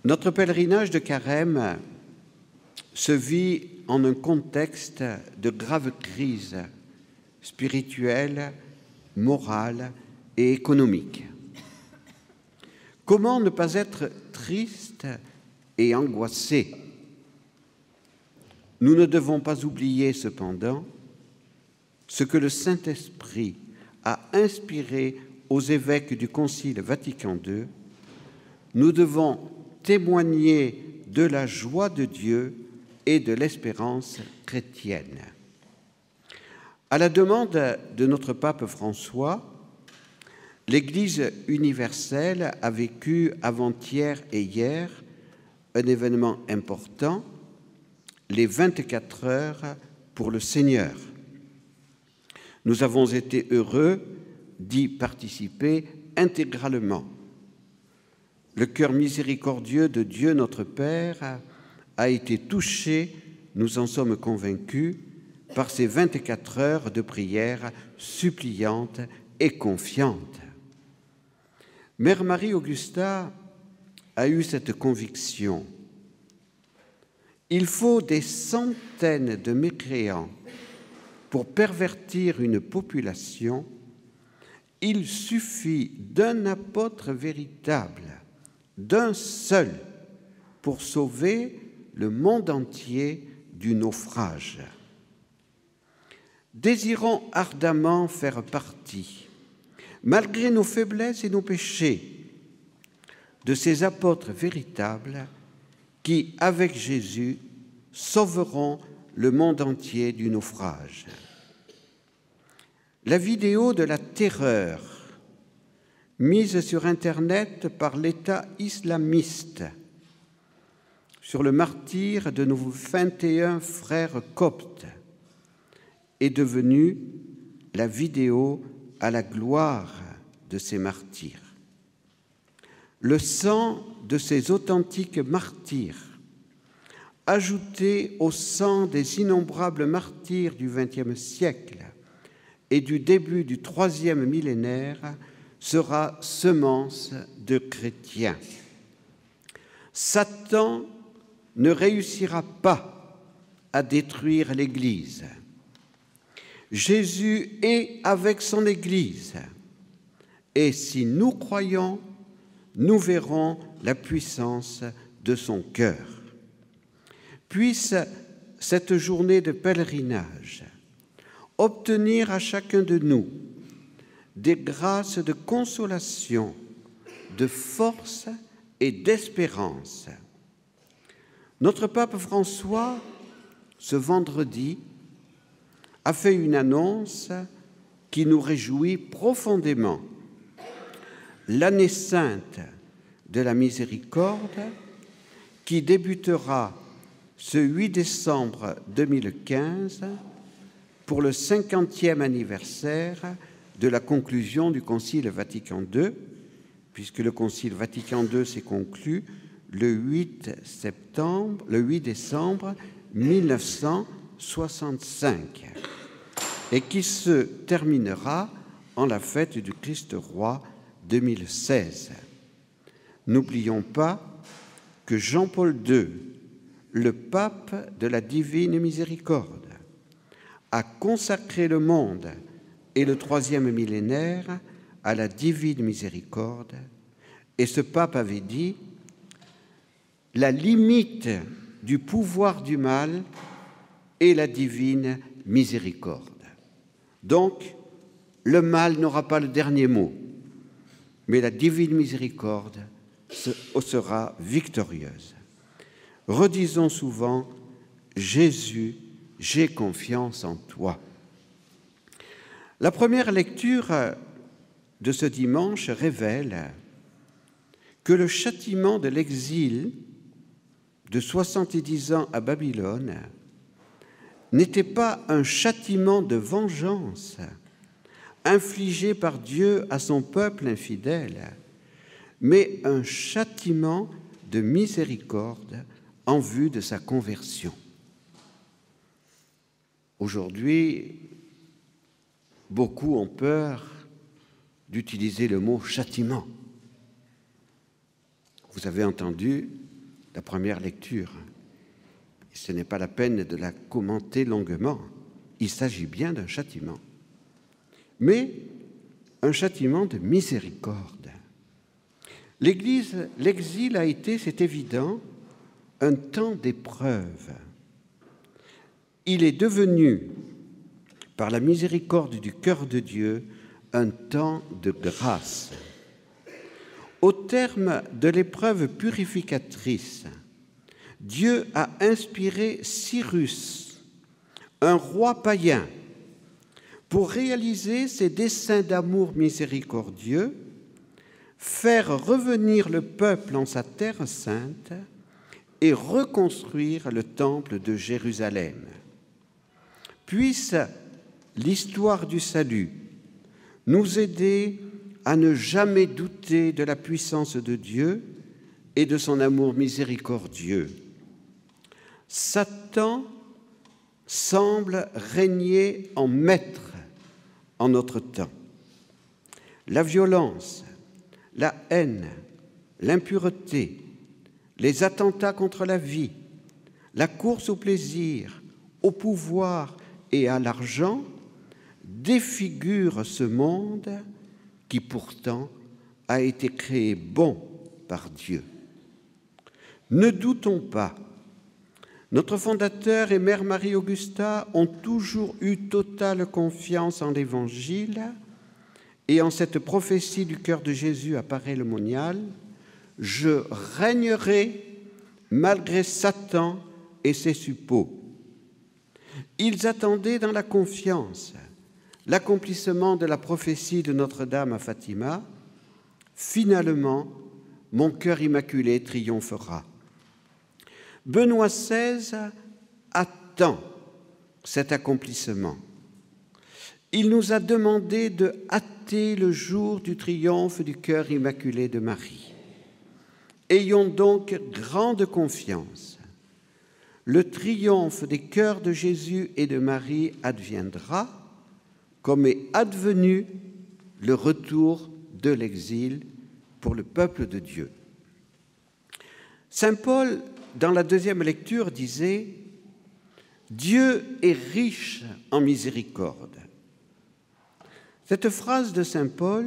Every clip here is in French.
Notre pèlerinage de Carême se vit en un contexte de grave crise spirituelle, morale et économique. Comment ne pas être triste et angoissé? Nous ne devons pas oublier cependant ce que le Saint-Esprit a inspiré aux évêques du Concile Vatican II. Nous devons témoigner de la joie de Dieu et de l'espérance chrétienne. À la demande de notre pape François, l'Église universelle a vécu avant-hier et hier un événement important, les 24 heures pour le Seigneur. Nous avons été heureux d'y participer intégralement. Le cœur miséricordieux de Dieu notre Père a été touché, nous en sommes convaincus, par ces 24 heures de prière suppliante et confiante. Mère Marie-Augusta a eu cette conviction. Il faut des centaines de mécréants pour pervertir une population. Il suffit d'un apôtre véritable, d'un seul, pour sauver le monde entier du naufrage. Désirons ardemment faire partie, malgré nos faiblesses et nos péchés, de ces apôtres véritables qui, avec Jésus, sauveront le monde entier du naufrage. La vidéo de la terreur mise sur Internet par l'État islamiste sur le martyre de nos 21 frères coptes est devenue la vidéo à la gloire de ces martyrs. Le sang de ces authentiques martyrs, ajouté au sang des innombrables martyrs du XXe siècle et du début du troisième millénaire, sera semence de chrétiens. Satan ne réussira pas à détruire l'Église. Jésus est avec son Église, et si nous croyons, nous verrons la puissance de son cœur. Puisse cette journée de pèlerinage obtenir à chacun de nous des grâces de consolation, de force et d'espérance. Notre pape François, ce vendredi, a fait une annonce qui nous réjouit profondément. L'année sainte de la miséricorde, qui débutera ce 8 décembre 2015 pour le 50e anniversaire de la conclusion du Concile Vatican II, puisque le Concile Vatican II s'est conclu le 8 décembre 1965 et qui se terminera en la fête du Christ Roi 2016. N'oublions pas que Jean-Paul II, le pape de la Divine Miséricorde, a consacré le monde et le troisième millénaire à la Divine Miséricorde, et ce pape avait dit « La limite du pouvoir du mal est la Divine Miséricorde ». Donc, le mal n'aura pas le dernier mot, mais la Divine Miséricorde sera victorieuse. Redisons souvent « Jésus, j'ai confiance en toi ». La première lecture de ce dimanche révèle que le châtiment de l'exil de 70 ans à Babylone n'était pas un châtiment de vengeance infligé par Dieu à son peuple infidèle, mais un châtiment de miséricorde en vue de sa conversion. Aujourd'hui, beaucoup ont peur d'utiliser le mot châtiment. Vous avez entendu la première lecture. Ce n'est pas la peine de la commenter longuement. Il s'agit bien d'un châtiment, mais un châtiment de miséricorde. L'exil a été, c'est évident, un temps d'épreuve. Il est devenu, par la miséricorde du cœur de Dieu, un temps de grâce. Au terme de l'épreuve purificatrice, Dieu a inspiré Cyrus, un roi païen, pour réaliser ses desseins d'amour miséricordieux, faire revenir le peuple en sa terre sainte et reconstruire le temple de Jérusalem. Puisse l'histoire du salut nous aider à ne jamais douter de la puissance de Dieu et de son amour miséricordieux. Satan semble régner en maître en notre temps. La violence, la haine, l'impureté, les attentats contre la vie, la course au plaisir, au pouvoir et à l'argent défigurent ce monde qui pourtant a été créé bon par Dieu. Ne doutons pas, notre fondateur et Mère Marie-Augusta ont toujours eu totale confiance en l'Évangile et en cette prophétie du cœur de Jésus à Paray-le-Monial, « Je régnerai malgré Satan et ses suppôts ». Ils attendaient dans la confiance l'accomplissement de la prophétie de Notre-Dame à Fatima. Finalement, mon cœur immaculé triomphera. Benoît XVI attend cet accomplissement. Il nous a demandé de hâter le jour du triomphe du cœur immaculé de Marie. Ayons donc grande confiance. Le triomphe des cœurs de Jésus et de Marie adviendra, comme est advenu le retour de l'exil pour le peuple de Dieu. Saint Paul, dans la deuxième lecture, disait « Dieu est riche en miséricorde ». Cette phrase de Saint Paul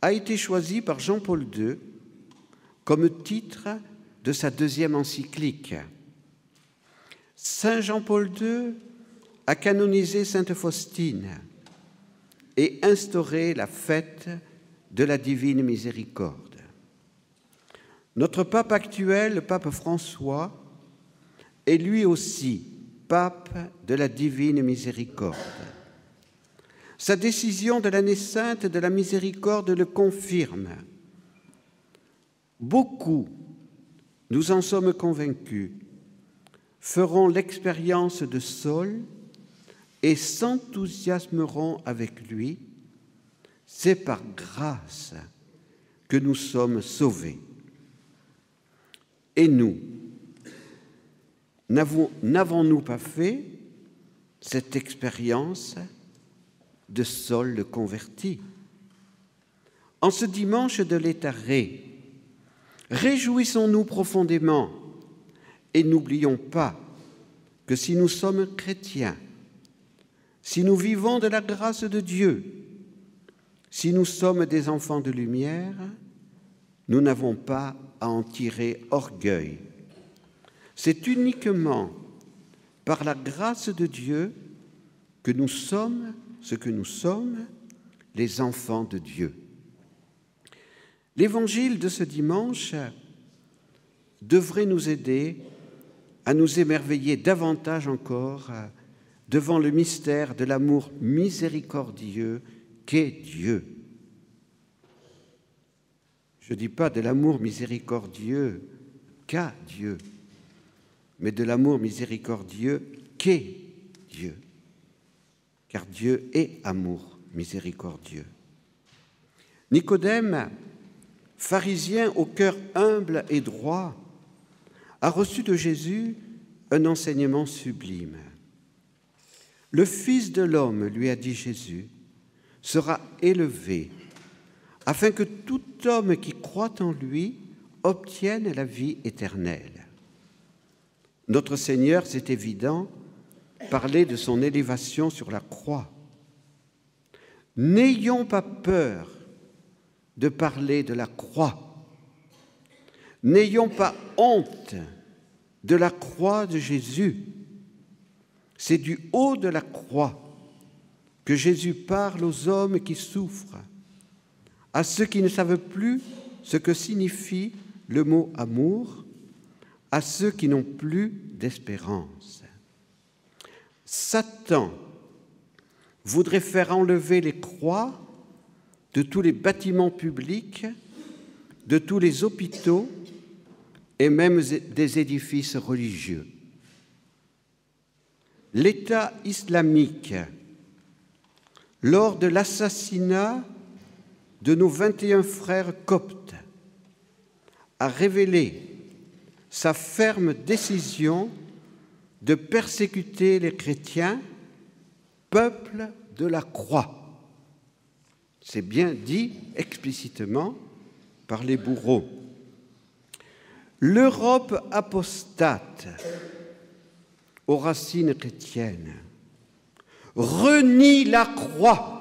a été choisie par Jean-Paul II comme titre de sa deuxième encyclique. Saint Jean-Paul II a canonisé Sainte Faustine et instauré la fête de la Divine Miséricorde. Notre pape actuel, le pape François, est lui aussi pape de la Divine Miséricorde. Sa décision de l'année sainte de la miséricorde le confirme. Beaucoup, nous en sommes convaincus, feront l'expérience de Saul et s'enthousiasmeront avec lui. C'est par grâce que nous sommes sauvés. Et nous, n'avons-nous pas fait cette expérience de Saul le converti? En ce dimanche de l'Étarré, réjouissons-nous profondément et n'oublions pas que si nous sommes chrétiens, si nous vivons de la grâce de Dieu, si nous sommes des enfants de lumière, nous n'avons pas à en tirer orgueil. C'est uniquement par la grâce de Dieu que nous sommes ce que nous sommes, les enfants de Dieu. L'évangile de ce dimanche devrait nous aider à nous émerveiller davantage encore devant le mystère de l'amour miséricordieux qu'est Dieu. Je ne dis pas de l'amour miséricordieux qu'a Dieu, mais de l'amour miséricordieux qu'est Dieu, car Dieu est amour miséricordieux. Nicodème, pharisien au cœur humble et droit, a reçu de Jésus un enseignement sublime. Le Fils de l'homme, lui a dit Jésus, sera élevé, afin que tout homme qui croit en lui obtiennent la vie éternelle. Notre Seigneur, c'est évident, parlait de son élévation sur la croix. N'ayons pas peur de parler de la croix. N'ayons pas honte de la croix de Jésus. C'est du haut de la croix que Jésus parle aux hommes qui souffrent, à ceux qui ne savent plus ce que signifie le mot amour, à ceux qui n'ont plus d'espérance. Satan voudrait faire enlever les croix de tous les bâtiments publics, de tous les hôpitaux et même des édifices religieux. L'État islamique, lors de l'assassinat de nos 21 frères coptes, a révélé sa ferme décision de persécuter les chrétiens, peuple de la croix. C'est bien dit explicitement par les bourreaux. L'Europe apostate aux racines chrétiennes renie la croix.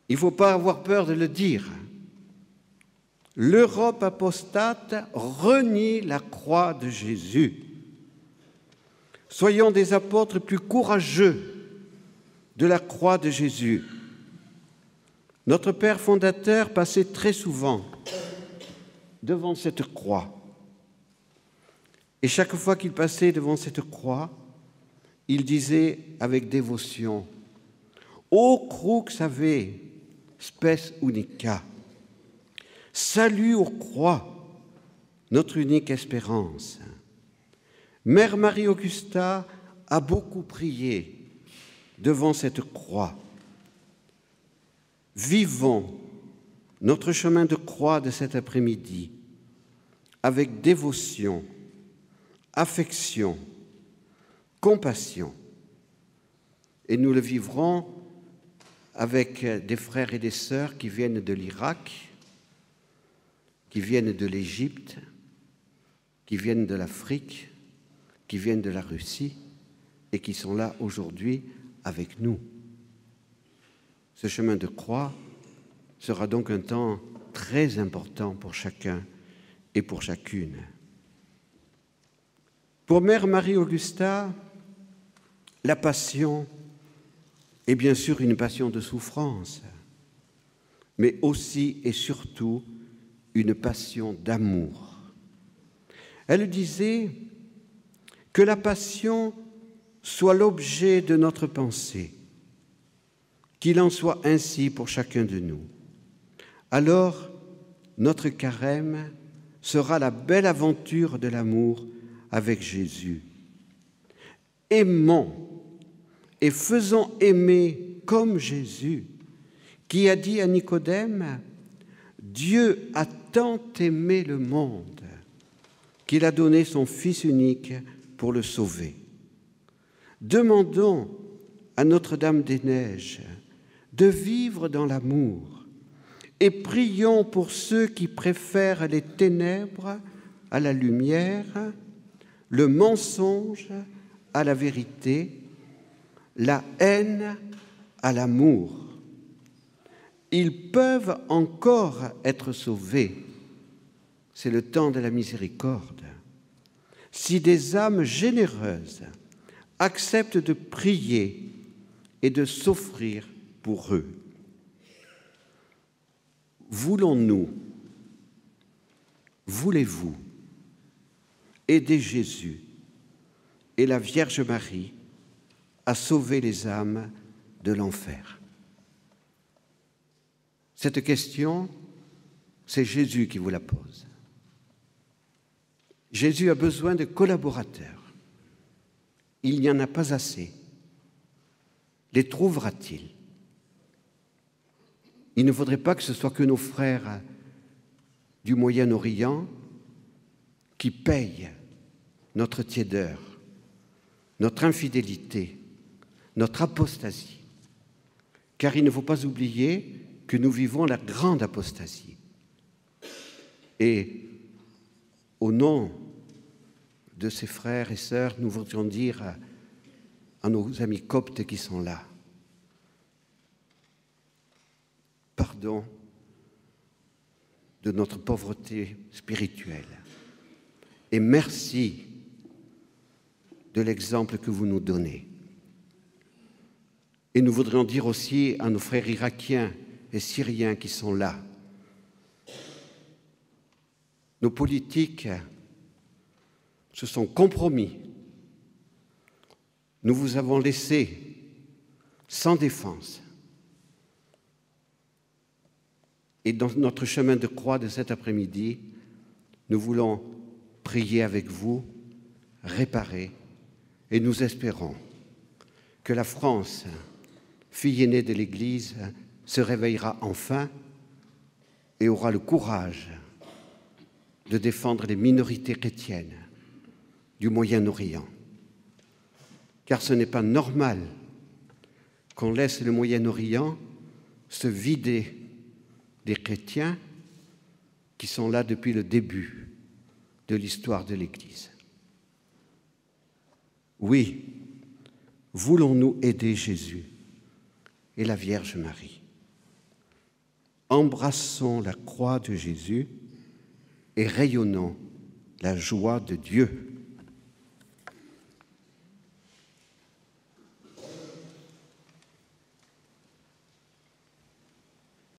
Il ne faut pas avoir peur de le dire. L'Europe apostate renie la croix de Jésus. Soyons des apôtres plus courageux de la croix de Jésus. Notre Père fondateur passait très souvent devant cette croix. Et chaque fois qu'il passait devant cette croix, il disait avec dévotion « Ô crux ave, spes unica » Salut aux croix, notre unique espérance. Mère Marie-Augusta a beaucoup prié devant cette croix. Vivons notre chemin de croix de cet après-midi avec dévotion, affection, compassion. Et nous le vivrons avec des frères et des sœurs qui viennent de l'Irak, qui viennent de l'Égypte, qui viennent de l'Afrique, qui viennent de la Russie et qui sont là aujourd'hui avec nous. Ce chemin de croix sera donc un temps très important pour chacun et pour chacune. Pour Mère Marie-Augusta, la passion est bien sûr une passion de souffrance, mais aussi et surtout une passion d'amour. Elle disait que la passion soit l'objet de notre pensée, qu'il en soit ainsi pour chacun de nous. Alors, notre carême sera la belle aventure de l'amour avec Jésus. Aimons et faisons aimer comme Jésus, qui a dit à Nicodème « Dieu a tant aimé le monde qu'il a donné son Fils unique pour le sauver. » Demandons à Notre-Dame-des-Neiges de vivre dans l'amour et prions pour ceux qui préfèrent les ténèbres à la lumière, le mensonge à la vérité, la haine à l'amour. Ils peuvent encore être sauvés. C'est le temps de la miséricorde. Si des âmes généreuses acceptent de prier et de s'offrir pour eux. Voulons-nous, voulez-vous aider Jésus et la Vierge Marie à sauver les âmes de l'enfer? Cette question, c'est Jésus qui vous la pose. Jésus a besoin de collaborateurs. Il n'y en a pas assez. Les trouvera-t-il? Il ne faudrait pas que ce soit que nos frères du Moyen-Orient qui payent notre tiédeur, notre infidélité, notre apostasie. Car il ne faut pas oublier que nous vivons la grande apostasie. Et au nom de ces frères et sœurs, nous voudrions dire à nos amis coptes qui sont là, pardon de notre pauvreté spirituelle et merci de l'exemple que vous nous donnez. Et nous voudrions dire aussi à nos frères irakiens et syriens qui sont là, nos politiques se sont compromis. Nous vous avons laissé sans défense. Et dans notre chemin de croix de cet après-midi, nous voulons prier avec vous, réparer, et nous espérons que la France, fille aînée de l'Église, se réveillera enfin et aura le courage de défendre les minorités chrétiennes du Moyen-Orient. Car ce n'est pas normal qu'on laisse le Moyen-Orient se vider des chrétiens qui sont là depuis le début de l'histoire de l'Église. Oui, voulons-nous aider Jésus et la Vierge Marie? Embrassons la croix de Jésus et rayonnons la joie de Dieu.